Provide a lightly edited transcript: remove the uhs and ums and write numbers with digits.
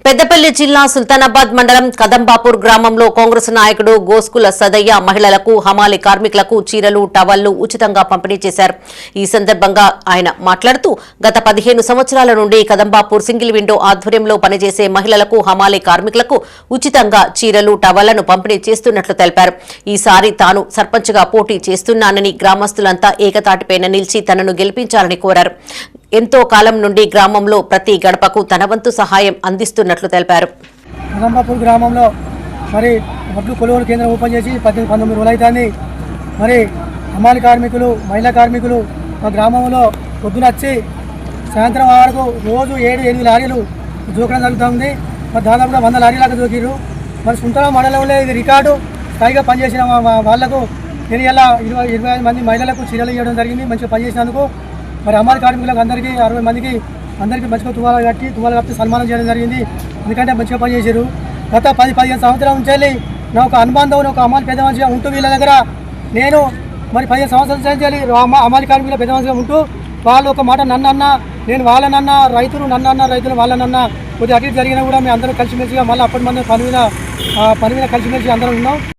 పెద్దపల్లి జిల్లా సుల్తానాబాద్ మండలం కదంబాపూర్ గ్రామంలో కాంగ్రెస్ నాయకుడు గోస్కుల సదయ్య మహిళలకు హమాలి కార్మికులకు చీరలు టవళ్లు ఉచితంగా పంపిణీ చేశారు. ఈ సందర్భంగా ఆయన మాట్లాడుతూ గత 15 సంవత్సరాల నుండి కదంబాపూర్ సింగిల్ విండో ఆధ్వర్యంలో పనిచేసే మహిళలకు హమాలి కార్మికులకు ఉచితంగా చీరలు టవళ్లను పంపిణీ చేస్తున్నట్లు తెలిపారు. ఈసారి తాను సర్పంచ్గా పోటీ చేస్తున్నానని గ్రామస్తులంతా ఏకతాటిపైన నిలిచి తనను గెలిపించాలని కోరారు. ఎంతో కాలం నుండి గ్రామంలో ప్రతి గడపకు తన వంతు సహాయం అందిస్తున్నట్లు తెలిపారు. కదంబాపూర్ గ్రామంలో మరి వడ్లు కొనుగోలు కేంద్రం ఓపెన్ చేసి 19 రోజులు అవుతుంది. మరి హమాలి కార్మికులు మహిళా కార్మికులు మా గ్రామంలో పొద్దున వచ్చి సాయంత్రం వరకు రోజు 7-8 లారీలు జోకడం జరుగుతుంది. మరి దాదాపుగా 100 లారీలాగా జోకిరు. మరి సుంతల మండలంలో ఇది రికార్డు స్థాయిగా పనిచేసిన వాళ్లకు నేను ఇలా 25 మంది మహిళలకు చీరలు ఇవ్వడం జరిగింది. మంచిగా పనిచేసినందుకు మరి హమాలి కార్మికులకు అందరికీ 60 మందికి అందరికీ మంచిగా తువాలు కప్పి సన్మానం చేయడం జరిగింది. ఎందుకంటే మంచిగా పనిచేశారు. గత 10-15 సంవత్సరాల నుంచి వెళ్ళి నా ఒక అనుబంధం ఒక హమాలి పెద్ద మనిషిగా ఉంటూ వీళ్ళ దగ్గర నేను మరి 15 సంవత్సరాల నుంచి వెళ్ళి హమాలి కార్మికుల పెద్ద మనిషిగా ఉంటూ వాళ్ళు ఒక మాట నన్నన్నా నేను వాళ్ళనన్నా రైతులు నన్నన్నా రైతులు వాళ్ళనన్నా కొద్దిగా అటు జరిగినా కూడా మేము అందరూ కలిసిమెలిసిగా మళ్ళీ అప్పటి మంది పని మీద కలిసిమెలిసి అందరం ఉన్నాం.